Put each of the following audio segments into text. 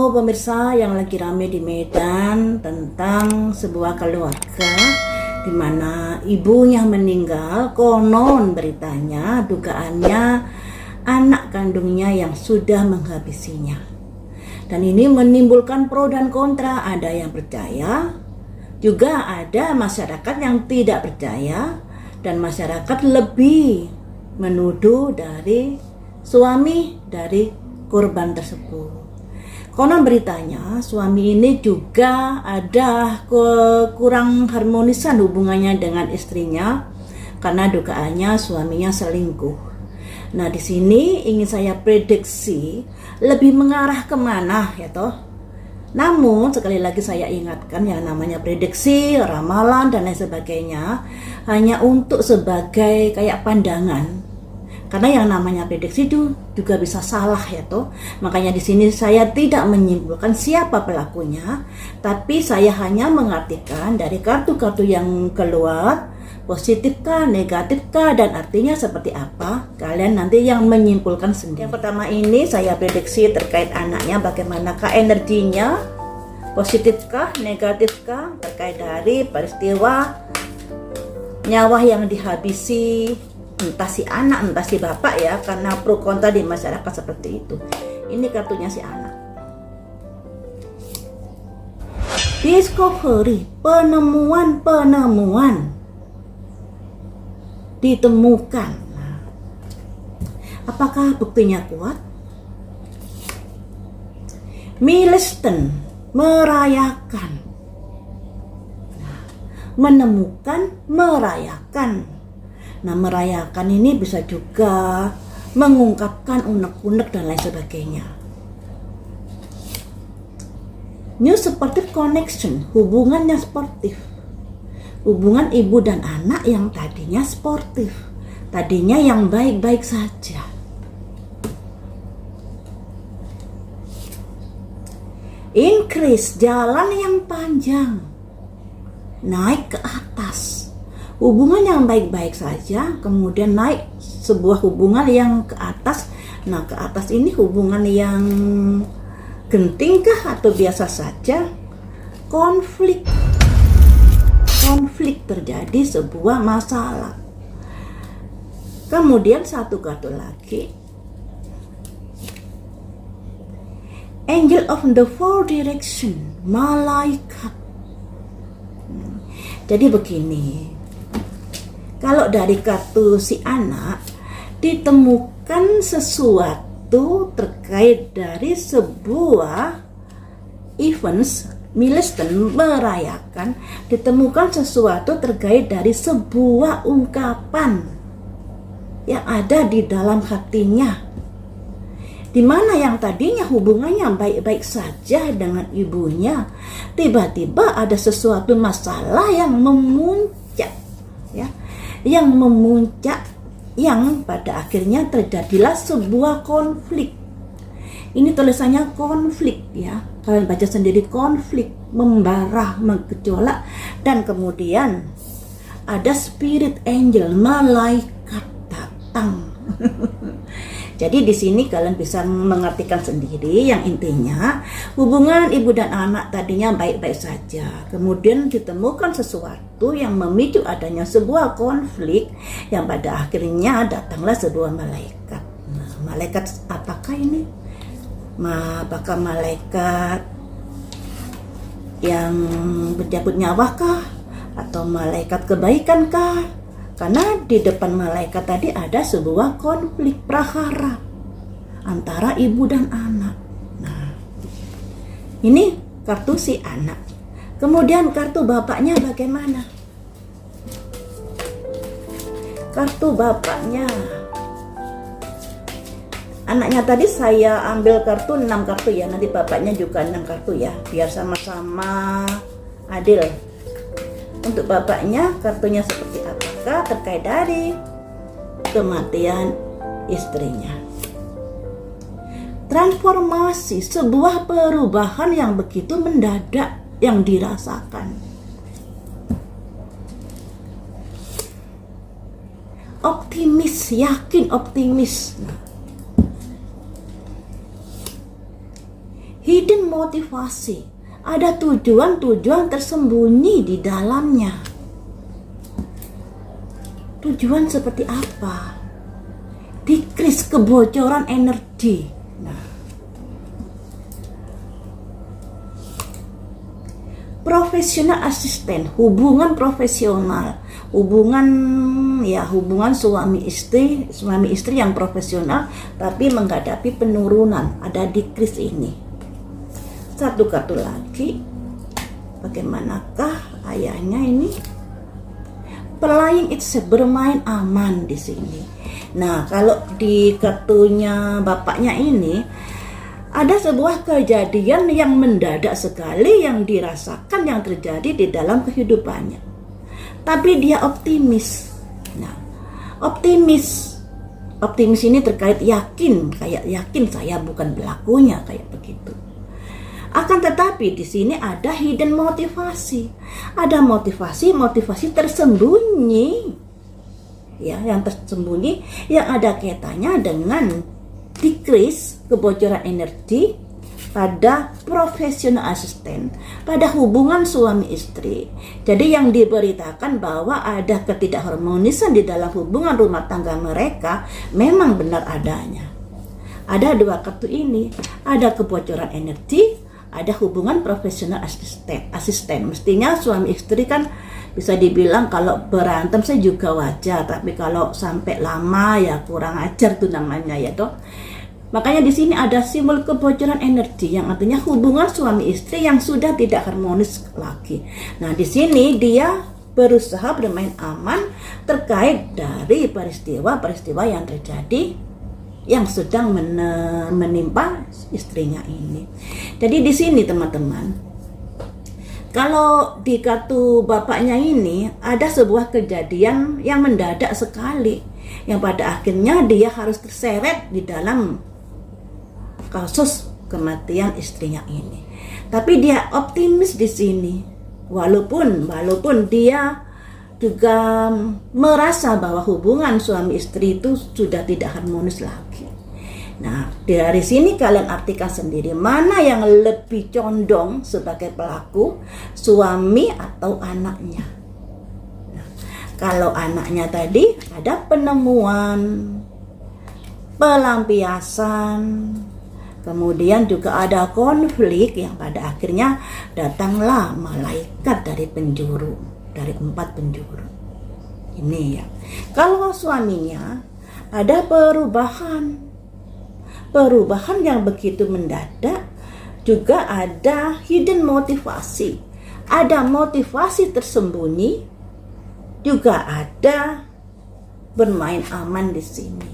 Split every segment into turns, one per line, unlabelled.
Halo pemirsa yang lagi rame di Medan tentang sebuah keluarga di mana ibunya meninggal. Konon beritanya, dugaannya anak kandungnya yang sudah menghabisinya. Dan ini menimbulkan pro dan kontra. Ada yang percaya, juga ada masyarakat yang tidak percaya, dan masyarakat lebih menuduh dari suami dari korban tersebut. Konon beritanya suami ini juga ada kurang harmonisan hubungannya dengan istrinya karena dugaannya suaminya selingkuh. Nah, di sini ingin saya prediksi lebih mengarah kemana ya toh. Namun sekali lagi saya ingatkan, yang namanya prediksi, ramalan dan lain sebagainya hanya untuk sebagai kayak pandangan. Karena yang namanya prediksi itu juga bisa salah ya toh. Makanya di sini saya tidak menyimpulkan siapa pelakunya, tapi saya hanya mengartikan dari kartu-kartu yang keluar, positifkah, negatifkah, dan artinya seperti apa. Kalian nanti yang menyimpulkan sendiri. Yang pertama ini saya prediksi terkait anaknya, bagaimanakah energinya, positifkah, negatifkah, terkait dari peristiwa nyawa yang dihabisi, entah si anak, entah si bapak ya, karena pro kontra di masyarakat seperti itu. Ini kartunya si anak. Discovery, penemuan ditemukan. Nah, apakah buktinya kuat? Milestone, merayakan. Nah, menemukan, merayakan. Nah, merayakan ini bisa juga mengungkapkan unek-unek dan lain sebagainya. New sportive connection, hubungannya sportif. Hubungan ibu dan anak yang tadinya sportif, tadinya yang baik-baik saja. Increase, jalan yang panjang, naik ke atas. Hubungan yang baik-baik saja, kemudian naik sebuah hubungan yang ke atas. Nah, ke atas ini hubungan yang gentingkah atau biasa saja? Konflik terjadi, sebuah masalah. Kemudian satu kartu lagi, Angel of the Four Direction, malaikat. Jadi begini, kalau dari kartu si anak ditemukan sesuatu terkait dari sebuah events, milestone, merayakan, ditemukan sesuatu terkait dari sebuah ungkapan yang ada di dalam hatinya, di mana yang tadinya hubungannya baik-baik saja dengan ibunya, tiba-tiba ada sesuatu masalah yang memuncak ya, yang pada akhirnya terjadilah sebuah konflik. Ini tulisannya konflik ya, kalian baca sendiri, konflik, membara, menggejolak, dan kemudian ada spirit angel, malaikat datang. Jadi di sini kalian bisa mengartikan sendiri, yang intinya hubungan ibu dan anak tadinya baik-baik saja. Kemudian ditemukan sesuatu yang memicu adanya sebuah konflik yang pada akhirnya datanglah sebuah malaikat. Nah, malaikat apakah ini? Apakah malaikat yang berjabut nyawakah? Atau malaikat kebaikankah? Karena di depan malaikat tadi ada sebuah konflik prahara antara ibu dan anak. Nah, ini kartu si anak. Kemudian kartu bapaknya bagaimana? Kartu bapaknya, anaknya tadi saya ambil kartu 6 kartu ya, nanti bapaknya juga 6 kartu ya, biar sama-sama adil. Untuk bapaknya kartunya seperti apakah terkait dari kematian istrinya? Transformasi, sebuah perubahan yang begitu mendadak yang dirasakan. Optimis, yakin optimis. hidden motivasi. Ada tujuan-tujuan tersembunyi di dalamnya. Tujuan seperti apa? Decrease, kebocoran energi. Nah, profesional asisten, hubungan profesional, hubungan suami istri yang profesional tapi menghadapi penurunan, ada decrease ini. Satu kartu lagi, bagaimanakah ayahnya ini? Playing itself, bermain aman di sini. Nah, kalau di kartunya bapaknya ini ada sebuah kejadian yang mendadak sekali yang dirasakan, yang terjadi di dalam kehidupannya. Tapi dia optimis. Nah, optimis ini terkait yakin, kayak yakin saya bukan pelakunya, kayak begitu. Akan tetapi di sini ada hidden motivasi. Ada motivasi tersembunyi. Ya, yang tersembunyi yang ada kaitannya dengan decrease, kebocoran energi pada profesional asisten, pada hubungan suami istri. Jadi yang diberitakan bahwa ada ketidakharmonisan di dalam hubungan rumah tangga mereka memang benar adanya. Ada dua kartu ini, ada kebocoran energi, ada hubungan profesional asisten. Mestinya suami istri kan bisa dibilang kalau berantem saya juga wajar, tapi kalau sampai lama ya kurang ajar tuh namanya ya toh. Makanya di sini ada simbol kebocoran energi yang artinya hubungan suami istri yang sudah tidak harmonis lagi. Nah, di sini dia berusaha bermain aman terkait dari peristiwa-peristiwa yang terjadi yang sedang menimpa istrinya ini. Jadi di sini teman-teman, kalau di kartu bapaknya ini ada sebuah kejadian yang mendadak sekali, yang pada akhirnya dia harus terseret di dalam kasus kematian istrinya ini. Tapi dia optimis di sini, walaupun dia juga merasa bahwa hubungan suami istri itu sudah tidak harmonis lagi. Nah, dari sini kalian artikan sendiri mana yang lebih condong sebagai pelaku, suami atau anaknya. Nah, kalau anaknya tadi ada penemuan, pelampiasan, kemudian juga ada konflik yang pada akhirnya datanglah malaikat dari penjuru, dari 4 penjuru. Ini ya. Kalau suaminya ada perubahan yang begitu mendadak, juga ada hidden motivasi. Ada motivasi tersembunyi, juga ada bermain aman di sini.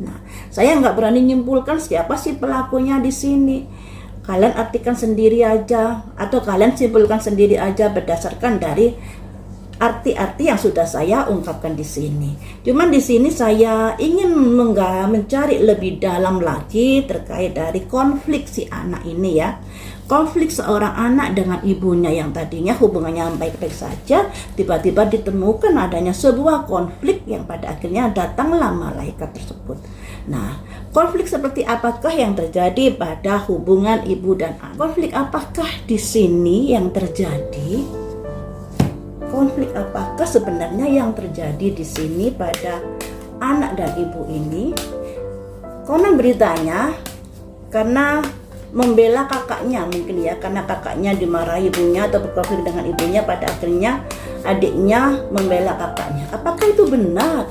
Nah, saya nggak berani nyimpulkan siapa sih pelakunya di sini. Kalian artikan sendiri aja, atau kalian simpulkan sendiri aja berdasarkan dari arti-arti yang sudah saya ungkapkan di sini. Cuman di sini saya ingin mencari lebih dalam lagi terkait dari konflik si anak ini ya. Konflik seorang anak dengan ibunya yang tadinya hubungannya baik-baik saja, tiba-tiba ditemukan adanya sebuah konflik yang pada akhirnya datanglah malaikat tersebut. Nah, konflik seperti apakah yang terjadi pada hubungan ibu dan anak? Konflik apakah di sini yang terjadi? Konflik apakah sebenarnya yang terjadi di sini pada anak dan ibu ini? Konon beritanya karena membela kakaknya mungkin ya, karena kakaknya dimarahi ibunya atau berkonflik dengan ibunya, pada akhirnya adiknya membela kakaknya. Apakah itu benar?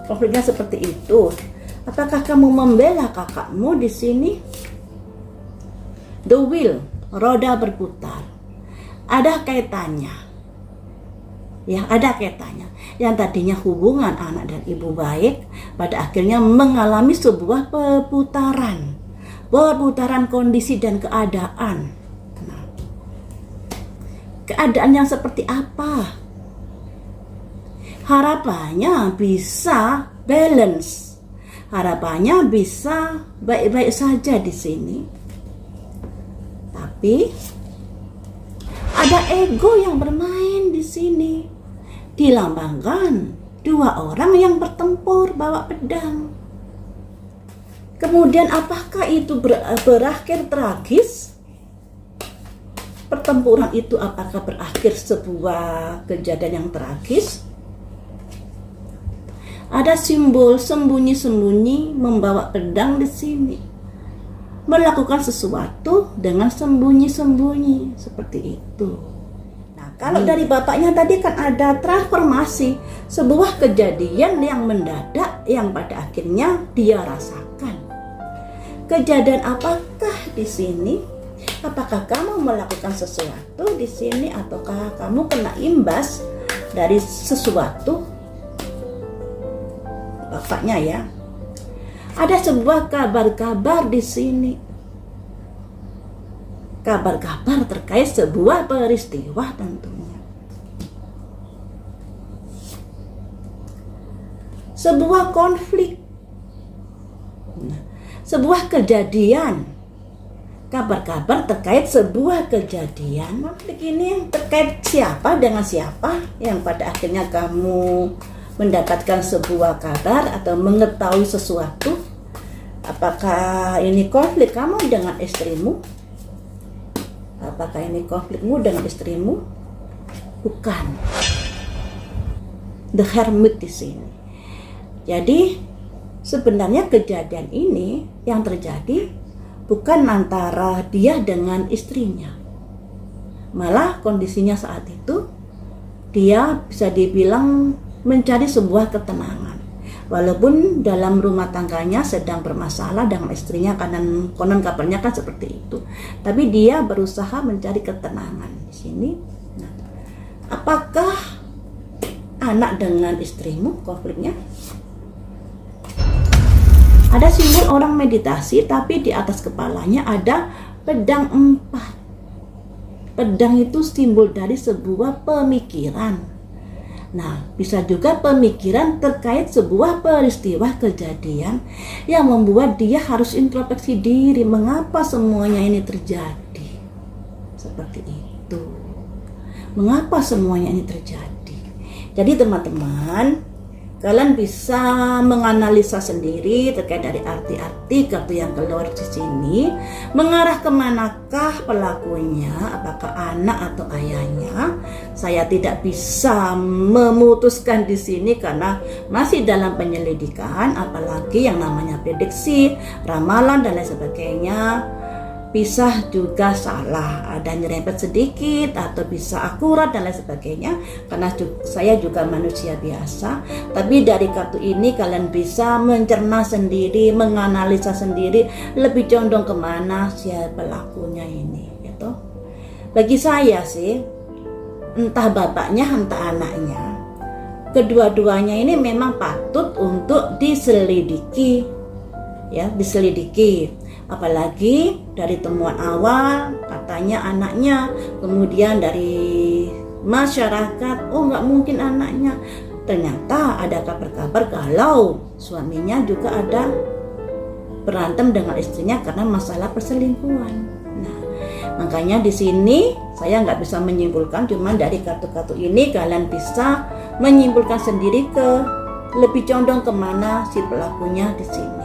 Konfliknya seperti itu. Apakah kamu membela kakakmu di sini? The wheel, roda berputar. Ada kaitannya. Ya, ada kaitannya. Yang tadinya hubungan anak dan ibu baik, pada akhirnya mengalami sebuah perputaran kondisi dan keadaan. Nah, keadaan yang seperti apa? Harapannya bisa balance. Harapannya bisa baik-baik saja di sini. Tapi ada ego yang bermain di sini. Dilambangkan 2 orang yang bertempur bawa pedang. Kemudian apakah itu berakhir tragis? pertempuran itu apakah berakhir sebuah kejadian yang tragis? Ada simbol sembunyi-sembunyi membawa pedang di sini. Melakukan sesuatu dengan sembunyi-sembunyi seperti itu. Nah, kalau dari bapaknya tadi kan ada transformasi, sebuah kejadian yang mendadak yang pada akhirnya dia rasakan. Kejadian apakah di sini? Apakah kamu melakukan sesuatu di sini ataukah kamu kena imbas dari sesuatu? Bapaknya ya. Ada sebuah kabar-kabar di sini. Kabar-kabar terkait sebuah peristiwa tentunya. Sebuah konflik. Sebuah kejadian. Kabar-kabar terkait sebuah kejadian. Konflik ini terkait siapa dengan siapa yang pada akhirnya kamu mendapatkan sebuah kabar atau mengetahui sesuatu. Apakah ini konflik kamu dengan istrimu? Apakah ini konflikmu dengan istrimu? Bukan. The Hermit di sini. Jadi sebenarnya kejadian ini yang terjadi bukan antara dia dengan istrinya. Malah kondisinya saat itu dia bisa dibilang mencari sebuah ketenangan. Walaupun dalam rumah tangganya sedang bermasalah dengan istrinya, karena konon kabarnya kan seperti itu. Tapi dia berusaha mencari ketenangan di sini. Nah, apakah anak dengan istrimu konfliknya? Ada simbol orang meditasi, tapi di atas kepalanya ada pedang 4. Pedang itu simbol dari sebuah pemikiran. Nah, bisa juga pemikiran terkait sebuah peristiwa kejadian yang membuat dia harus introspeksi diri. Mengapa semuanya ini terjadi? Seperti itu. Mengapa semuanya ini terjadi? Jadi teman-teman, kalian bisa menganalisa sendiri terkait dari arti-arti kartu yang keluar di sini. Mengarah kemanakah pelakunya? Apakah anak atau ayahnya? Saya tidak bisa memutuskan di sini karena masih dalam penyelidikan. Apalagi yang namanya prediksi, ramalan dan lain sebagainya. Bisa juga salah, ada nyerempet sedikit atau bisa akurat dan lain sebagainya, karena saya juga manusia biasa. Tapi dari kartu ini kalian bisa mencerna sendiri, menganalisa sendiri, lebih condong kemana si pelakunya ini gitu. Bagi saya sih, entah bapaknya entah anaknya, kedua-duanya ini memang patut untuk diselidiki ya, diselidiki. Apalagi dari temuan awal katanya anaknya, kemudian dari masyarakat, oh nggak mungkin anaknya. Ternyata ada kabar-kabar kalau suaminya juga ada berantem dengan istrinya karena masalah perselingkuhan. Nah, makanya di sini saya nggak bisa menyimpulkan, cuman dari kartu-kartu ini kalian bisa menyimpulkan sendiri ke lebih condong kemana si pelakunya di sini.